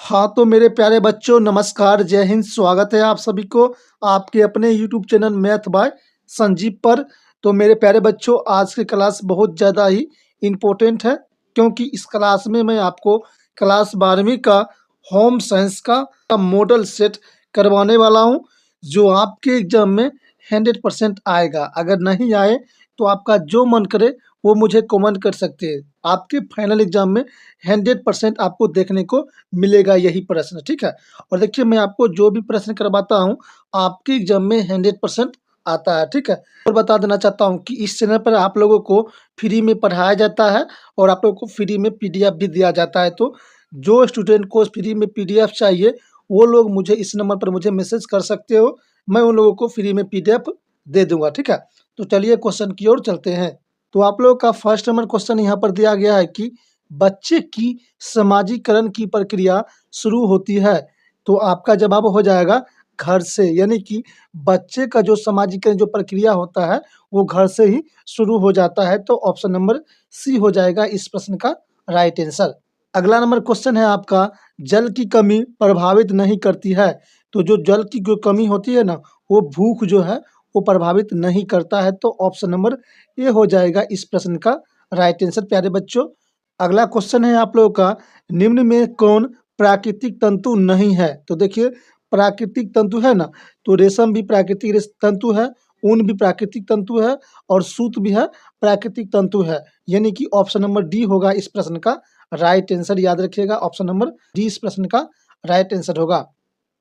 हाँ, तो मेरे प्यारे बच्चों नमस्कार, जय हिंद। स्वागत है आप सभी को आपके अपने YouTube channel math bye Sanjeev पर। तो मेरे प्यारे बच्चों आज की क्लास बहुत ज़्यादा ही इम्पोर्टेंट है, क्योंकि इस क्लास में मैं आपको क्लास 12वीं का होम साइंस का मॉडल सेट करवाने वाला हूँ, जो आपके एग्जाम में 100% आएगा। अगर नहीं आए तो आपका जो मन करे वो मुझे कमेंट कर सकते हैं। आपके फाइनल एग्जाम में 100% आपको देखने को मिलेगा यही प्रश्न, ठीक है। और देखिए मैं आपको जो भी प्रश्न करवाता हूँ आपके एग्जाम में 100% आता है, ठीक है। और बता देना चाहता हूँ कि इस चैनल पर आप लोगों को फ्री में पढ़ाया जाता है और आप लोगों को फ्री में पीडीएफ भी दिया जाता है। तो जो स्टूडेंट को फ्री में पीडीएफ चाहिए वो लोग मुझे इस नंबर पर मुझे मैसेज कर सकते हो, मैं उन लोगों को फ्री में पीडीएफ दे दूंगा, ठीक है। तो चलिए क्वेश्चन की ओर चलते हैं। तो आप लोगों का फर्स्ट नंबर क्वेश्चन यहाँ पर दिया गया है कि बच्चे की समाजीकरण की प्रक्रिया शुरू होती है। तो आपका जवाब हो जाएगा घर से, यानी कि बच्चे का जो समाजीकरण जो प्रक्रिया होता है वो घर से ही शुरू हो जाता है। तो ऑप्शन नंबर सी हो जाएगा इस प्रश्न का राइट आंसर। अगला नंबर क्वेश्चन है आपका, जल की कमी प्रभावित नहीं करती है। तो जो जल की जो कमी होती है ना, वो भूख जो है वो प्रभावित नहीं करता है। तो ऑप्शन नंबर ए हो जाएगा इस प्रश्न का राइट आंसर। प्यारे बच्चों अगला क्वेश्चन है आप लोगों का, निम्न में कौन प्राकृतिक तंतु नहीं है। तो देखिए प्राकृतिक तंतु है ना, तो रेशम भी प्राकृतिक तंतु है, ऊन भी प्राकृतिक तंतु है और सूत भी है प्राकृतिक तंतु है, यानी कि ऑप्शन नंबर डी होगा इस प्रश्न का राइट आंसर। याद रखिएगा ऑप्शन नंबर डी इस प्रश्न का राइट आंसर होगा।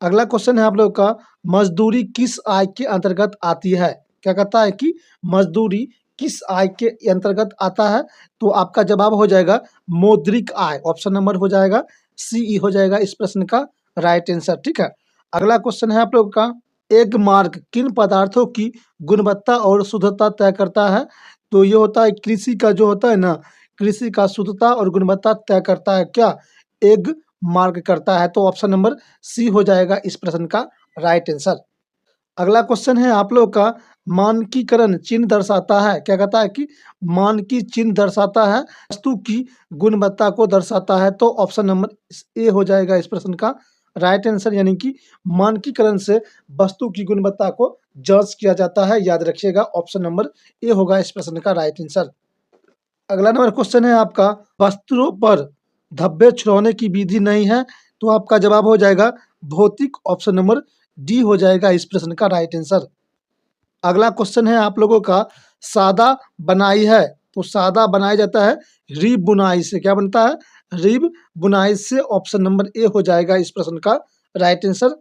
अगला क्वेश्चन है आप लोग का, मजदूरी किस आय के अंतर्गत आती है। क्या कहता है कि मजदूरी किस आय के अंतर्गत आता है। तो आपका जवाब हो जाएगा मौद्रिक आय। ऑप्शन नंबर हो जाएगा सी हो जाएगा इस प्रश्न का राइट आंसर, ठीक है। अगला क्वेश्चन है आप लोग का, एक मार्क किन पदार्थों की गुणवत्ता और शुद्धता तय करता है। तो ये होता है कृषि का जो होता है ना, कृषि का शुद्धता और गुणवत्ता तय करता है क्या, एग मार्क करता है। तो ऑप्शन नंबर सी हो जाएगा इस प्रश्न का राइट आंसर। अगला क्वेश्चन है आप लोग का, मानकीकरण चिन्ह दर्शाता है। क्या कहता है कि मानकी चिन्ह दर्शाता है वस्तु की गुणवत्ता को दर्शाता है। तो ऑप्शन नंबर ए हो जाएगा इस प्रश्न का राइट आंसर, यानी कि मानकीकरण से वस्तु की गुणवत्ता को जांच किया जाता है। याद रखिएगा ऑप्शन नंबर ए होगा इस प्रश्न का राइट आंसर। अगला नंबर क्वेश्चन है आपका, वस्त्रों पर धब्बे छुड़ाने की विधि नहीं है। तो आपका जवाब हो जाएगा भौतिक। ऑप्शन नंबर डी हो जाएगा इस प्रश्न का राइट आंसर। अगला क्वेश्चन है आप लोगों का, सादा बनाई है। तो सादा बनाया जाता है रीब बुनाई से। क्या बनता है, रीब बुनाई से। ऑप्शन नंबर ए हो जाएगा इस प्रश्न का राइट आंसर।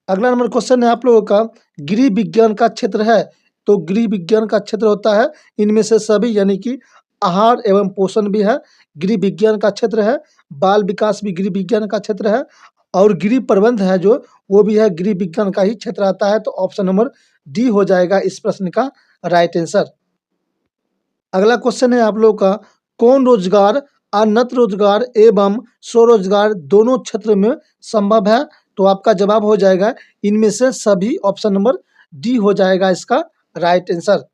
अगला नंबर क्वेश्चन है आप लोगों का, गृह विज्ञान का क्षेत्र है। तो गृह विज्ञान का क्षेत्र होता है इनमें से सभी, यानी कि आहार एवं पोषण भी है, गृह विज्ञान का क्षेत्र है। बाल विकास भी गृह विज्ञान का क्षेत्र है और गृह प्रबंध है जो वो भी है गृह विज्ञान का ही क्षेत्र आता है। तो ऑप्शन नंबर डी हो जाएगा इस प्रश्न का राइट आंसर। अगला क्वेश्चन है आप लोगों का, कौन रोजगार अनंत रोजगार एवं स्वरोजगार दोनों क्षेत्र में संभव है। तो आपका जवाब हो जाएगा इनमें से सभी। ऑप्शन नंबर डी हो जाएगा इसका राइट आंसर।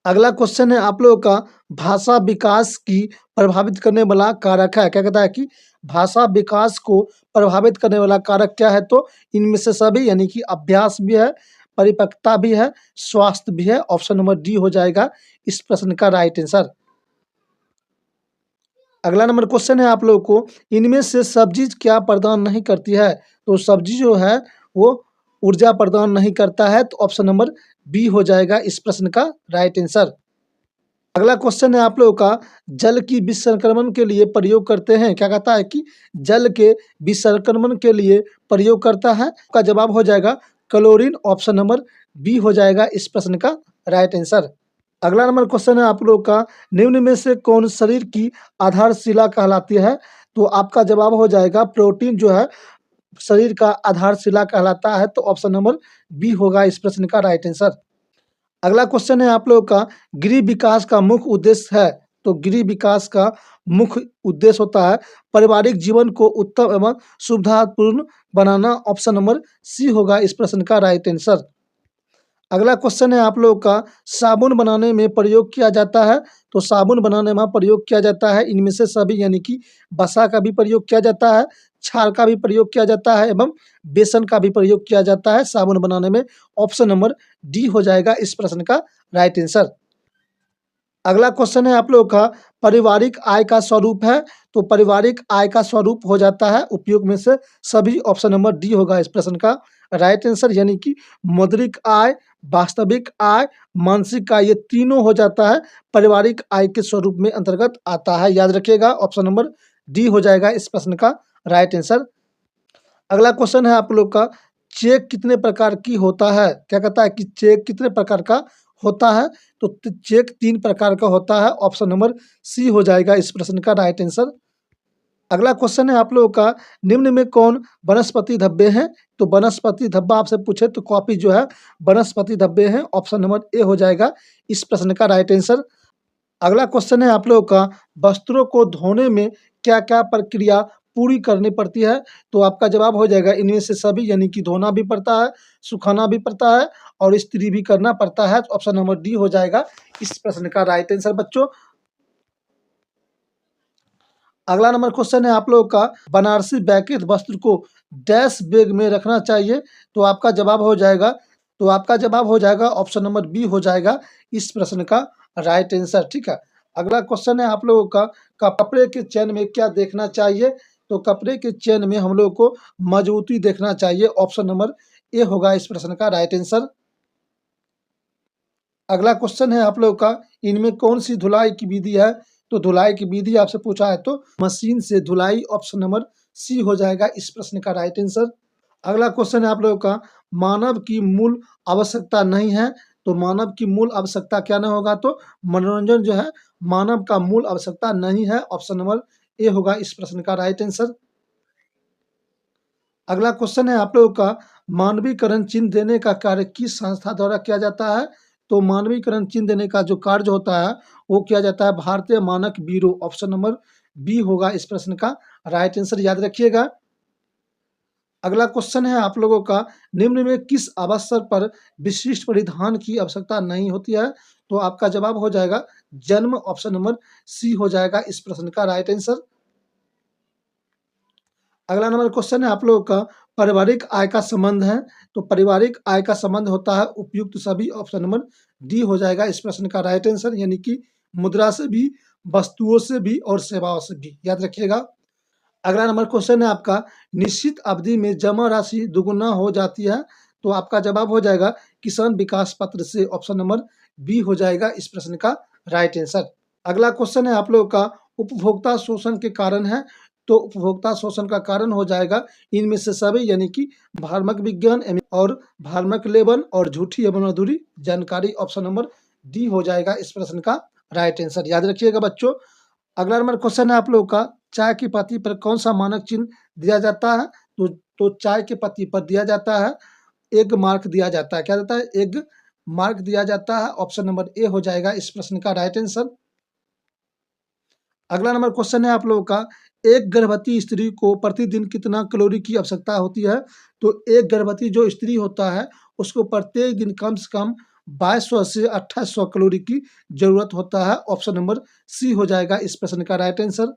अगला क्वेश्चन है आप लोगों का, भाषा विकास की प्रभावित करने वाला कारक है। क्या कहता है कि भाषा विकास को प्रभावित करने वाला कारक क्या है। तो इनमें से सभी, यानी कि अभ्यास भी है, परिपक्वता भी है, स्वास्थ्य भी है। ऑप्शन नंबर डी हो जाएगा इस प्रश्न का राइट आंसर। अगला नंबर क्वेश्चन है आप लोगों को, इनमें से सब्जी क्या प्रदान नहीं करती है। तो सब्जी जो है वो ऊर्जा प्रदान नहीं करता है। तो ऑप्शन नंबर बी हो जाएगा इस प्रश्न का राइट आंसर। अगला क्वेश्चन है आप लोगों का, जल की विसंक्रमण के लिए प्रयोग करते हैं। क्या कहता है कि जल के विसंक्रमण के लिए प्रयोग करता है। का जवाब हो जाएगा क्लोरीन। ऑप्शन नंबर बी हो जाएगा इस प्रश्न का राइट आंसर। अगला नंबर क्वेश्चन है आप लोग का, निम्न में से कौन शरीर की आधारशिला कहलाती है। तो आपका जवाब हो जाएगा प्रोटीन जो है शरीर का आधारशिला कहलाता है। तो ऑप्शन नंबर बी होगा इस प्रश्न का राइट आंसर। अगला क्वेश्चन है आप लोग का, गृह विकास का मुख्य उद्देश्य है। तो गृह विकास का मुख्य उद्देश्य होता है पारिवारिक जीवन को उत्तम एवं सुविधापूर्ण बनाना। ऑप्शन नंबर सी होगा इस प्रश्न का राइट आंसर। अगला क्वेश्चन है आप लोगों का, साबुन बनाने में प्रयोग किया जाता है। तो साबुन बनाने में प्रयोग किया जाता है इनमें से सभी, यानी कि वसा का भी प्रयोग किया जाता है, क्षार का भी प्रयोग किया जाता है एवं बेसन का भी प्रयोग किया जाता है साबुन बनाने में। ऑप्शन नंबर डी हो जाएगा इस प्रश्न का राइट आंसर। अगला क्वेश्चन है आप लोगों का, पारिवारिक आय का स्वरूप है। तो पारिवारिक आय का स्वरूप हो जाता है उपयोग में से सभी। ऑप्शन नंबर डी होगा इस प्रश्न का राइट आंसर, यानी कि मौद्रिक आय, वास्तविक आय, मानसिक आय, ये तीनों हो जाता है पारिवारिक आय के स्वरूप में अंतर्गत आता है। याद रखिएगा ऑप्शन नंबर डी हो जाएगा इस प्रश्न का राइट आंसर। अगला क्वेश्चन है आप लोग का, चेक कितने प्रकार की होता है। क्या कहता है कि चेक कितने प्रकार का होता है। तो चेक 3 प्रकार का होता है। ऑप्शन नंबर सी हो जाएगा इस प्रश्न का राइट आंसर। अगला क्वेश्चन है आप लोगों का, निम्न में कौन वनस्पति धब्बे हैं। तो वनस्पति धब्बा आपसे पूछे तो कॉपी जो है वनस्पति धब्बे हैं। ऑप्शन नंबर ए हो जाएगा इस प्रश्न का राइट आंसर। अगला क्वेश्चन है आप लोगों का, वस्त्रों को धोने में क्या क्या प्रक्रिया पूरी करनी पड़ती है। तो आपका जवाब हो जाएगा इनमें से सभी, यानी कि धोना भी पड़ता है, सुखाना भी पड़ता है और इस्त्री भी करना पड़ता है। तो ऑप्शन नंबर डी हो जाएगा इस प्रश्न का राइट आंसर बच्चों। अगला नंबर क्वेश्चन है आप लोगों का, बनारसी बैकेट वस्त्र को डैश बैग में रखना चाहिए। तो आपका जवाब हो जाएगा ऑप्शन नंबर बी हो जाएगा इस प्रश्न का राइट आंसर। ठीक है। अगला क्वेश्चन है आप लोगों का, कपड़े के चेन में क्या देखना चाहिए। तो कपड़े के चेन में हम लोग को मजबूती देखना चाहिए। ऑप्शन नंबर ए होगा इस प्रश्न का राइट आंसर। अगला क्वेश्चन है आप लोगों का, इनमें कौन सी धुलाई की विधि है। तो धुलाई की विधि आपसे पूछा है तो मशीन से धुलाई। ऑप्शन नंबर सी हो जाएगा इस प्रश्न का राइट आंसर। अगला क्वेश्चन है आप लोगों का, मानव की मूल आवश्यकता नहीं है। तो मानव की मूल आवश्यकता क्या नहीं होगा। तो मनोरंजन जो है मानव का मूल आवश्यकता नहीं है। ऑप्शन नंबर ए होगा इस प्रश्न का राइट आंसर। अगला क्वेश्चन है आप लोगों का, मानवीकरण चिन्ह देने का कार्य किस संस्था द्वारा किया जाता है। तो मानवीकरण चिन्ह देने का जो कार्य होता है वो किया जाता है भारतीय मानक ब्यूरो। ऑप्शन नंबर बी होगा इस प्रश्न का राइट आंसर, याद रखिएगा। अगला क्वेश्चन है आप लोगों का, निम्न में किस अवसर पर विशिष्ट परिधान की आवश्यकता नहीं होती है। तो आपका जवाब हो जाएगा जन्म। ऑप्शन नंबर सी हो जाएगा इस प्रश्न का राइट आंसर। अगला नंबर क्वेश्चन है आप लोगों का, पारिवारिक आय का संबंध है। तो पारिवारिक आय का संबंध होता है उपयुक्त सभी। ऑप्शन नंबर डी हो जाएगा इस प्रश्न का राइट आंसर, यानी कि मुद्रा से भी, वस्तुओं से भी और सेवाओं से भी। याद रखिएगा। अगला नंबर क्वेश्चन है आपका, निश्चित अवधि में जमा राशि दुगुना हो जाती है। तो आपका जवाब हो जाएगा किसान विकास पत्र से। ऑप्शन नंबर बी हो जाएगा इस प्रश्न का राइट आंसर। अगला क्वेश्चन है आप लोगों का, उपभोक्ता शोषण के कारण है। तो उपभोक्ता शोषण का कारण हो जाएगा इनमें से सभी, यानी कि भ्रामक विज्ञान और भ्रामक लेबन और झूठी एवं अधूरी जानकारी। ऑप्शन नंबर डी हो जाएगा इस प्रश्न का राइट आंसर, याद रखिएगा बच्चों। अगला नंबर क्वेश्चन है आप लोगों का, चाय की पत्ती पर कौन सा मानक चिन्ह दिया जाता है। तो चाय की पत्ती पर दिया जाता है एग मार्क दिया जाता है। क्या जाता है, एग मार्क दिया जाता है। ऑप्शन नंबर ए हो जाएगा इस प्रश्न का राइट आंसर। अगला नंबर क्वेश्चन है आप लोगों का, एक गर्भवती स्त्री को प्रतिदिन कितना कैलोरी की आवश्यकता होती है। तो एक गर्भवती जो स्त्री होता है उसको प्रत्येक दिन कम से कम 2200 से 2800 कैलोरी की जरूरत होता है। ऑप्शन नंबर सी हो जाएगा इस प्रश्न का राइट आंसर।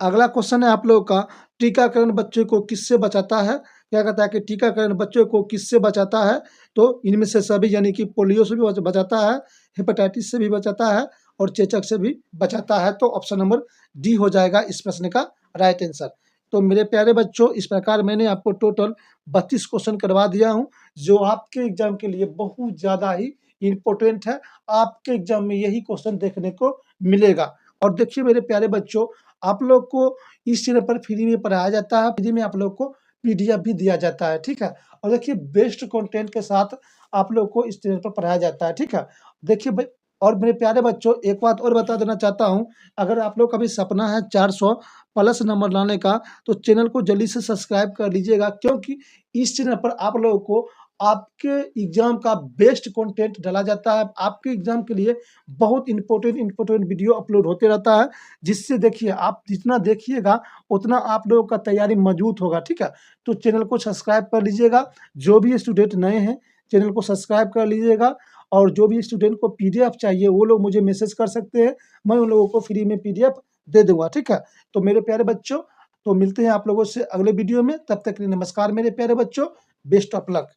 अगला क्वेश्चन है आप लोगों का, टीकाकरण बच्चे को किससे बचाता है। क्या कहता है कि टीकाकरण बच्चों को किससे बचाता है। तो इनमें से सभी, यानी कि पोलियो से भी बचाता है, हेपेटाइटिस से भी बचाता है और चेचक से भी बचाता है। तो ऑप्शन नंबर डी हो जाएगा इस प्रश्न का राइट आंसर। तो मेरे प्यारे बच्चों, इस प्रकार मैंने आपको टोटल 32 क्वेश्चन करवा दिया हूँ जो आपके एग्जाम के लिए बहुत ज़्यादा ही इम्पोर्टेंट है। आपके एग्जाम में यही क्वेश्चन देखने को मिलेगा। और देखिए मेरे प्यारे बच्चों, आप लोग को इस चैनल पर फ्री में पढ़ाया जाता है, फ्री में आप लोग को पीडीएफ भी दिया जाता है। ठीक है। और देखिए बेस्ट कंटेंट के साथ आप लोग को इस चैनल पर पढ़ाया जाता है। ठीक है। देखिए और मेरे प्यारे बच्चों, एक बात और बता देना चाहता हूँ, अगर आप लोग का भी सपना है 400 प्लस नंबर लाने का तो चैनल को जल्दी से सब्सक्राइब कर लीजिएगा, क्योंकि इस चैनल पर आप लोगों को आपके एग्जाम का बेस्ट कंटेंट डाला जाता है। आपके एग्जाम के लिए बहुत इंपॉर्टेंट वीडियो अपलोड होते रहता है, जिससे देखिए आप जितना देखिएगा उतना आप लोगों का तैयारी मजबूत होगा। ठीक है। तो चैनल को सब्सक्राइब कर लीजिएगा। जो भी स्टूडेंट नए हैं चैनल को सब्सक्राइब कर लीजिएगा और जो भी स्टूडेंट को पीडीएफ चाहिए वो लोग मुझे मैसेज कर सकते हैं, मैं उन लोगों को फ्री में पीडीएफ दे दूँगा, ठीक है? तो मेरे प्यारे बच्चों, तो मिलते हैं आप लोगों से अगले वीडियो में, तब तक के लिए नमस्कार मेरे प्यारे बच्चों, बेस्ट ऑफ लक।